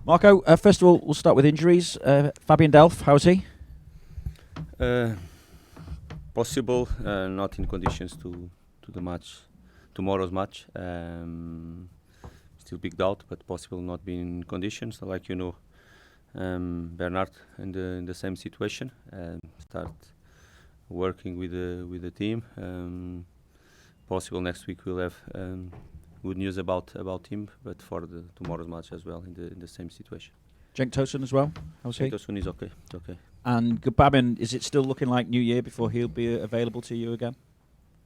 Marco, first of all, we'll start with injuries. Fabian Delph, how's he? Possible, not in conditions to the match, tomorrow's match. Still big doubt, but possible not being in conditions. Like you know, Bernard in the same situation. Start working with the team. Possible next week we'll have good news about him, but for the tomorrow's match as well in the same situation. Cenk Tosun as well, how's he? Cenk Tosun is okay. It's okay. And Gbamin, is it still looking like New Year before he'll be available to you again?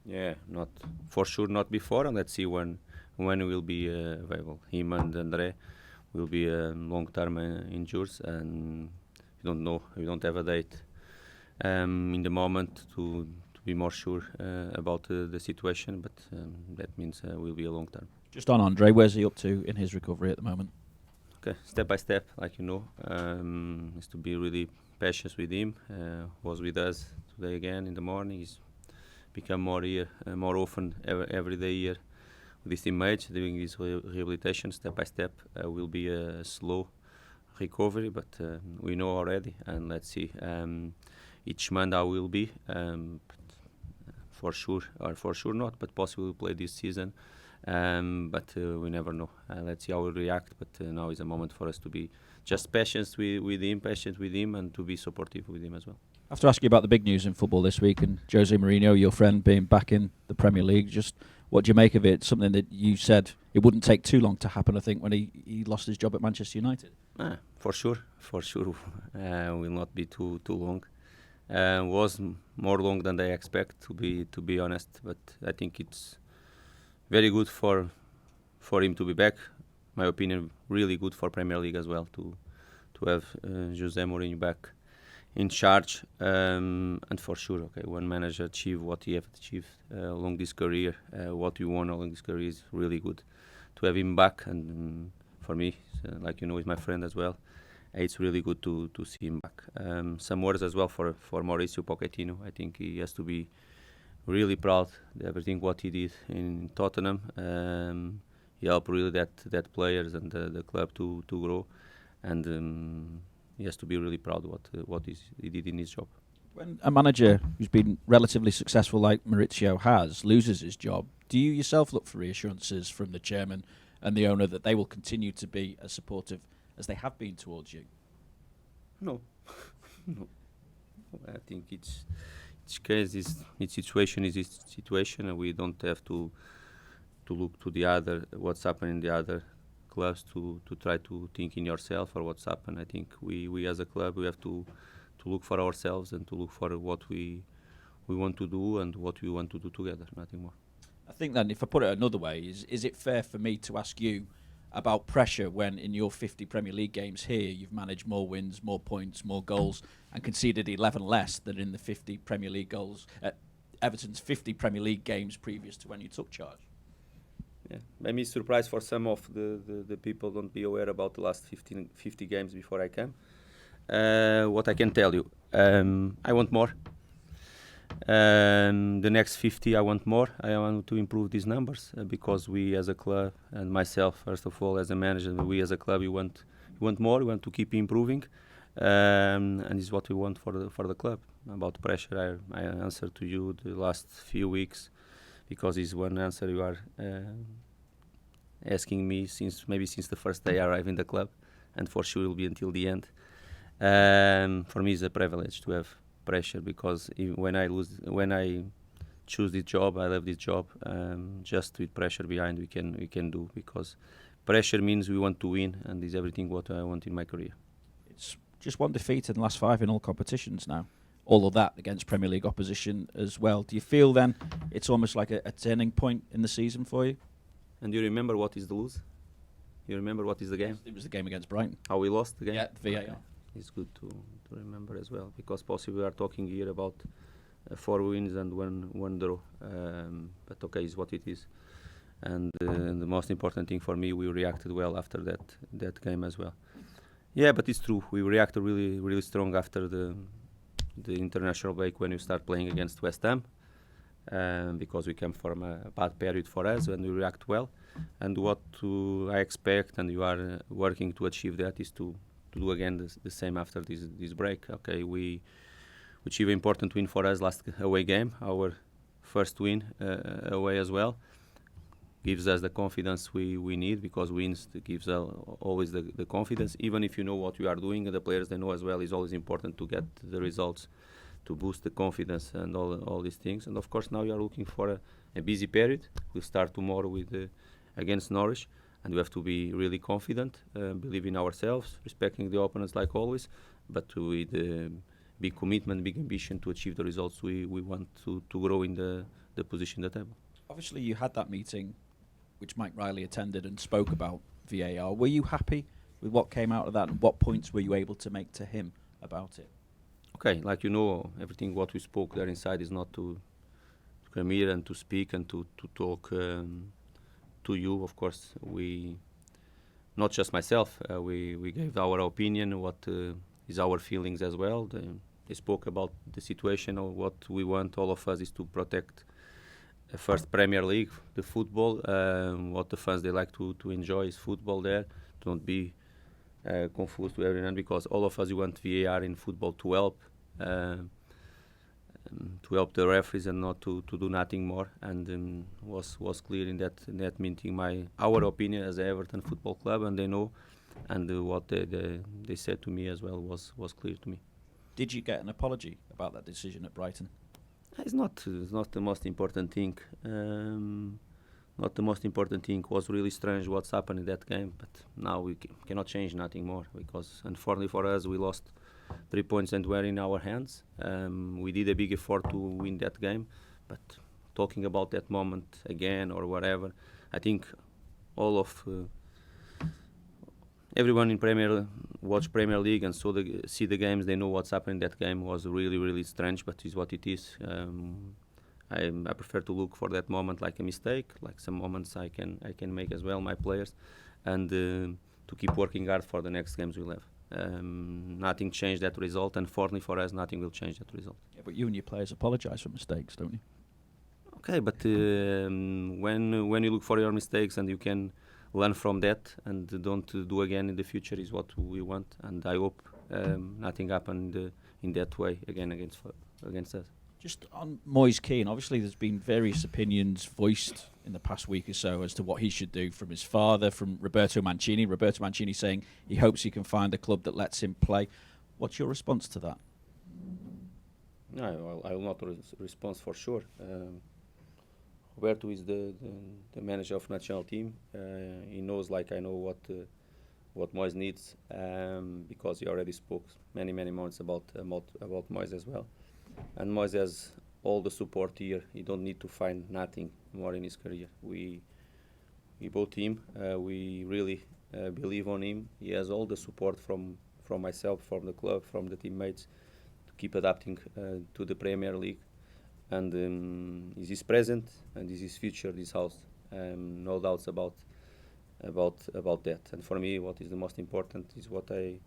Yeah, not for sure, not before, and let's see when he will be available. Him and Andre will be long-term injured, and we don't know. We don't have a date in the moment to be more sure about the situation, but that means will be a long term. Just on Andre, where's he up to in his recovery at the moment? Okay, step by step, like you know, is to be really patient with him. Was with us today again in the morning. He's become more often every day here with his teammates doing his rehabilitation step by step. Will be a slow recovery, but we know already, and let's see each month how will be. For sure or for sure not, but possibly will play this season. But we never know. Let's see how we react. But now is a moment for us to be just patient with him, and to be supportive with him as well. I have to ask you about the big news in football this week, and Jose Mourinho, your friend, being back in the Premier League. Just what do you make of it? Something that you said it wouldn't take too long to happen, I think, when he lost his job at Manchester United. For sure. Will not be too long. Was more long than I expect, to be honest. But I think it's very good for him to be back. My opinion, really good for Premier League as well to have Jose Mourinho back in charge. And for sure, okay, when manager achieve what he have achieved along this career, what he won along this career is really good to have him back. And for me, like you know, he's my friend as well. It's really good to see him back. Some words as well for Mauricio Pochettino. I think he has to be really proud of everything what he did in Tottenham. He helped really that players and the club to grow, and he has to be really proud of what he did in his job. When a manager who's been relatively successful like Maurizio has loses his job, do you yourself look for reassurances from the chairman and the owner that they will continue to be as supportive as they have been towards you? No. I think each case each situation is each situation, and we don't have to look to the other, what's happening in the other clubs to try to think in yourself or what's happened. I think we as a club we have to look for ourselves and to look for what we want to do and what we want to do together, nothing more. I think then, if I put it another way, is it fair for me to ask you about pressure when in your 50 Premier League games here you've managed more wins, more points, more goals and conceded 11 less than in the 50 Premier League goals at Everton's 50 Premier League games previous to when you took charge? Yeah, maybe surprise for some of the people don't be aware about the last 50 games before I came. What I can tell you, I want more. The next 50 I want more. I want to improve these numbers because we as a club, and myself first of all as a manager, we as a club we want more. We want to keep improving, and this is what we want for the club. About pressure, I answered to you the last few weeks because it's one answer you are asking me since the first day I arrived in the club, and for sure it will be until the end. For me it's a privilege to have pressure because when I choose this job, I love this job. Just with pressure behind, we can do, because pressure means we want to win, and is everything what I want in my career. It's just one defeat in the last 5 in all competitions now. All of that against Premier League opposition as well. Do you feel then it's almost like a turning point in the season for you? And you remember what is the lose? You remember what is the game? It was the game against Brighton. How we lost the game? Yeah, the VAR. Okay. It's good to remember as well, because possibly we are talking here about 4 wins and one draw. But okay, it's what it is. And the most important thing for me, we reacted well after that game as well. Yeah, but it's true. We reacted really, really strong after the international break when you start playing against West Ham. because we came from a bad period for us and we react well. And what I expect, and you are working to achieve that, is to do again the same after this break. Okay, we achieve an important win for us last away game, our first win away as well. Gives us the confidence we need, because wins gives always the confidence. Even if you know what you are doing, and the players they know as well, it's always important to get the results to boost the confidence and all these things. And of course now you are looking for a busy period. We'll start tomorrow with against Norwich, and we have to be really confident, believe in ourselves, respecting the opponents like always, but with big commitment, big ambition to achieve the results we want to grow in the position at the table. Obviously you had that meeting which Mike Riley attended and spoke about VAR. Were you happy with what came out of that, and what points were you able to make to him about it? Okay, like you know, everything what we spoke there inside is not to come here and to speak and to talk to you. Of course, not just myself, we gave our opinion, what is our feelings as well. They spoke about the situation, or what we want, all of us, is to protect first Premier League, the football. What the fans they like to enjoy is football there. Don't be confused to everyone, because all of us, you want VAR in football to help the referees and not to do nothing more. And was clear in that meeting our opinion as the Everton Football Club, and they know, and what they said to me as well was clear to me. Did you get an apology about that decision at Brighton? It's not the most important thing. Not the most important thing. Was really strange what's happened in that game, but now we cannot change nothing more, because unfortunately for us we lost 3 points and were in our hands. We did a big effort to win that game, but talking about that moment again or whatever, I think all of everyone in watch Premier League and see the games. They know what's happened in that game. Was really, really strange, but is what it is. I prefer to look for that moment like a mistake, like some moments I can make as well, my players, and to keep working hard for the next games we'll have. Nothing changed that result, and unfortunately for us, nothing will change that result. Yeah, but you and your players apologise for mistakes, don't you? Okay, but when you look for your mistakes and you can learn from that and don't do again in the future, is what we want, and I hope nothing happened in that way again against us. Just on Moise Kean, obviously there's been various opinions voiced in the past week or so as to what he should do, from his father, from Roberto Mancini. Roberto Mancini saying he hopes he can find a club that lets him play. What's your response to that? No, I will not respond for sure. Roberto is the manager of national team. He knows, like I know, what Moise needs, because he already spoke many moments about Moise as well. And Moise has all the support here. He don't need to find nothing more in his career. We bought him. We really believe on him. He has all the support from myself, from the club, from the teammates, to keep adapting to the Premier League. And is his present and is his future, this house. No doubts about that. And for me, what is the most important is what I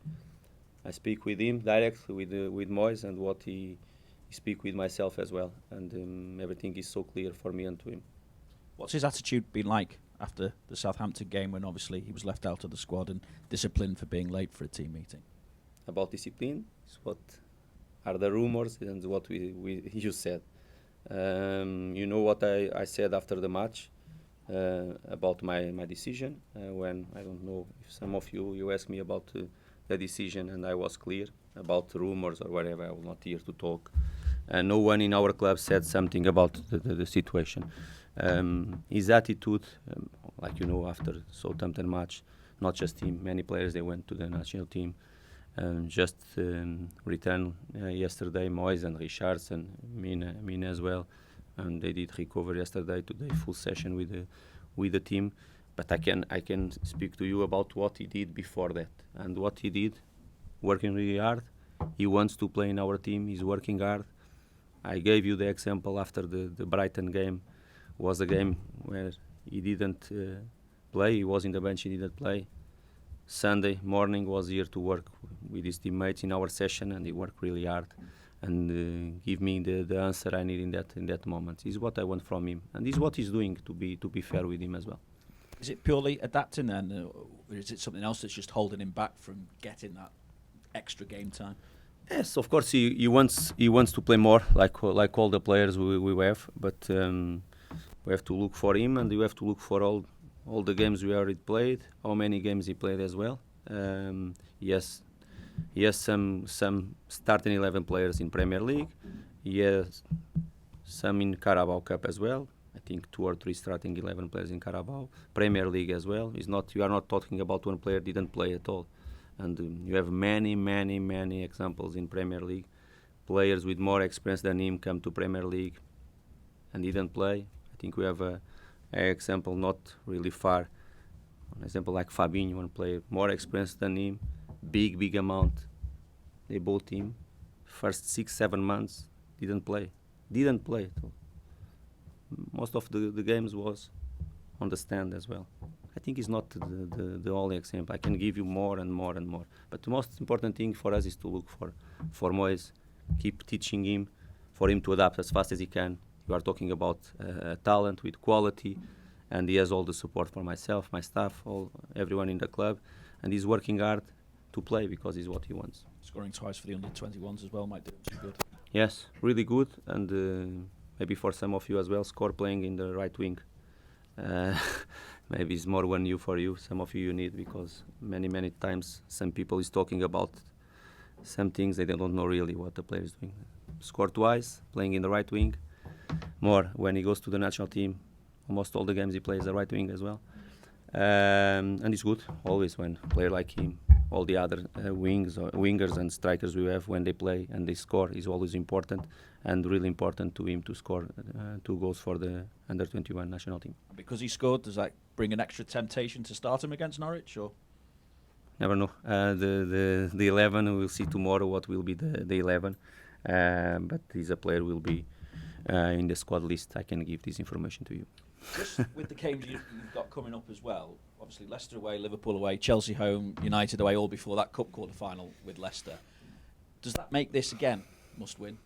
speak with him directly, with Moise, and what he speak with myself as well. And everything is so clear for me and to him. What's his attitude been like after the Southampton game, when obviously he was left out of the squad and disciplined for being late for a team meeting? About discipline, is what are the rumors and what you said. You know what I said after the match about my decision, when, I don't know if some of you asked me about the decision, and I was clear about rumors or whatever. I was not here to talk. No one in our club said something about the situation. His attitude, like you know, after Southampton match, not just him, many players, they went to the national team. Just returned yesterday, Moise and Richards and Mina as well, and they did recover yesterday. Today, full session with the team. But I can speak to you about what he did before that, and what he did, working really hard. He wants to play in our team. He's working hard. I gave you the example after the Brighton game. Was a game where he didn't play. He was in the bench. He didn't play. Sunday morning was here to work with his teammates in our session, and he worked really hard. give me the answer I need in that moment. Is what I want from him, and is what he's doing, to be fair with him as well. Is it purely adapting then, or is it something else that's just holding him back from getting that extra game time? Yes, of course he wants to play more, like all the players we have, but we have to look for him, and we have to look for all the games we already played, how many games he played as well. Yes, he has some starting 11 players in Premier League. He has some in Carabao Cup as well. I think 2 or 3 starting 11 players in Carabao. Premier League as well. You are not talking about one player didn't play at all. And you have many examples in Premier League. Players with more experience than him come to Premier League and didn't play. I think we have an example not really far. An example like Fabinho, one player more experienced than him, big amount. They bought him. First 6-7 months didn't play at all. Most of the games was on the stand as well. I think it's not the only example. I can give you more and more. But the most important thing for us is to look for Moise, keep teaching him, for him to adapt as fast as he can. You are talking about talent with quality, and he has all the support for myself, my staff, everyone in the club, and he's working hard to play because it's what he wants. Scoring twice for the under-21s as well might do him some good. Yes, really good, and maybe for some of you as well, score playing in the right wing. Maybe it's more one new for you. Some of you need, because many times some people is talking about some things they don't know really what the player is doing. Score twice, playing in the right wing. More when he goes to the national team, almost all the games he plays the right wing as well. And it's good always when a player like him, all the other wingers and strikers we have, when they play and they score, is always important, and really important to him to score 2 goals for the under-21 national team. Because he scored, does that bring an extra temptation to start him against Norwich? Or never know. The 11, we'll see tomorrow what will be the 11. But he's a player will be in the squad list. I can give this information to you. Just with the games you've got coming up as well, obviously Leicester away, Liverpool away, Chelsea home, United away, all before that cup quarter-final with Leicester. Does that make this, again, must win?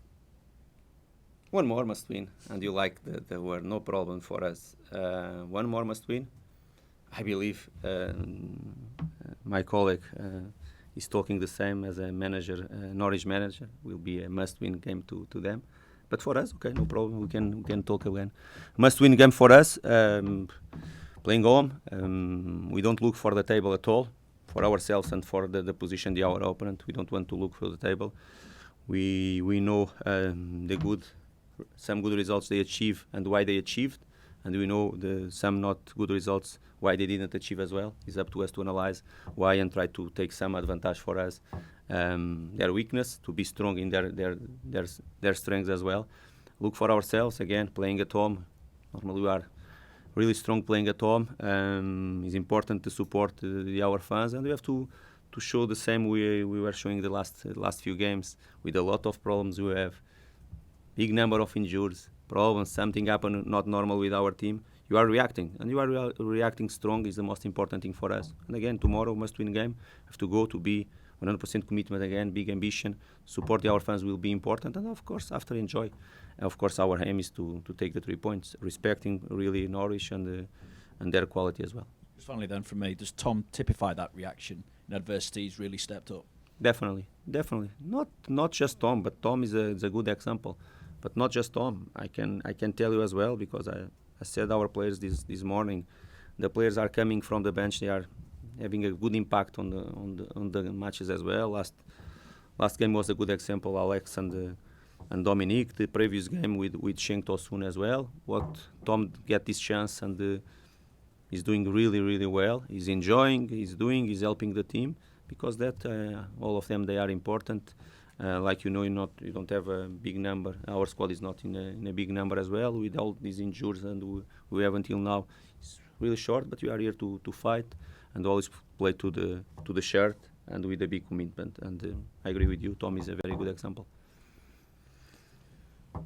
One more must win, and you like the word, no problem for us. One more must win. I believe my colleague is talking the same as a manager, Norwich manager. Will be a must-win game to them. But for us, okay, no problem. We can talk again. Must-win game for us. Playing home, we don't look for the table at all. For ourselves and for the position, our opponent, we don't want to look for the table. We know some good results they achieve and why they achieved, and we know some not good results why they didn't achieve as well. It's up to us to analyze why and try to take some advantage for us. Their weakness, to be strong in their strengths as well. Look for ourselves again, playing at home. Normally we are really strong playing at home. It's important to support our fans, and we have to show the same we were showing the last few games, with a lot of problems we have. Big number of injuries, problems, something happened not normal with our team. You are reacting, and you are reacting strong is the most important thing for us. And again, tomorrow must-win game. Have to go to be 100% commitment again, big ambition. Support our fans will be important, and of course, after enjoy. Of course, our aim is to take the 3 points, respecting really Norwich and their quality as well. Just finally then from me, does Tom typify that reaction in adversity? He's really stepped up? Definitely. Not just Tom, but Tom is a good example. But not just Tom. I can tell you as well, because I said our players this morning. The players are coming from the bench. They are having a good impact on the matches as well. Last game was a good example. Alex and Dominic. The previous game with Cenk Tosun as well. What Tom get this chance and he's doing really well. He's enjoying. He's helping the team, because that all of them, they are important. Like you don't have a big number. Our squad is not in a big number as well, with all these injuries, and we have until now. It's really short, but we are here to fight and always play to the shirt and with a big commitment. And I agree with you. Tom is a very good example.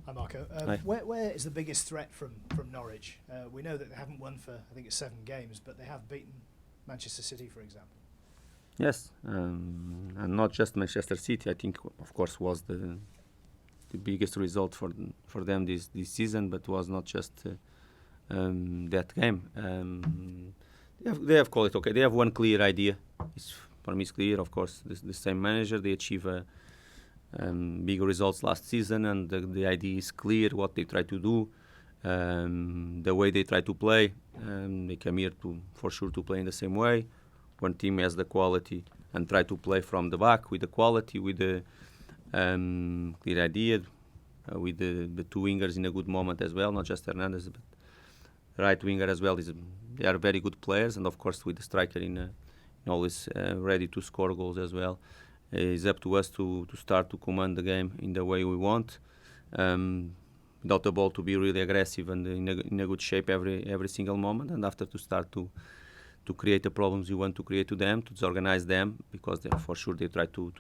Hi Marco. Hi. Where is the biggest threat from Norwich? We know that they haven't won for, I think it's 7 games, but they have beaten Manchester City, for example. Yes, and not just Manchester City. I think, of course, was the biggest result for them this season, but was not just that game. They have called it okay. They have one clear idea. For me, it's clear. Of course, the same manager. They achieve bigger results last season, and the idea is clear. What they try to do, the way they try to play. They come here for sure to play in the same way. One team has the quality and try to play from the back with the quality, with the clear idea, with the two wingers in a good moment as well, not just Hernandez, but the right winger as well. They are very good players, and of course with the striker in always ready to score goals as well. It's up to us to start to command the game in the way we want. Without the ball, to be really aggressive and in a good shape every single moment, and after to start to create the problems you want to create to them, to disorganize them, because for sure they try to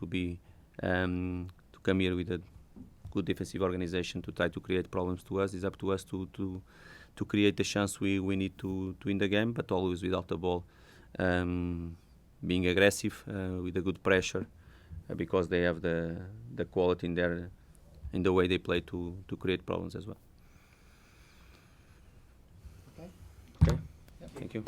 come here with a good defensive organization to try to create problems to us. It's up to us to create the chance we need to win the game, but always without the ball, being aggressive with a good pressure, because they have the quality in the way they play to create problems as well. Okay. Okay. Yep. Thank you.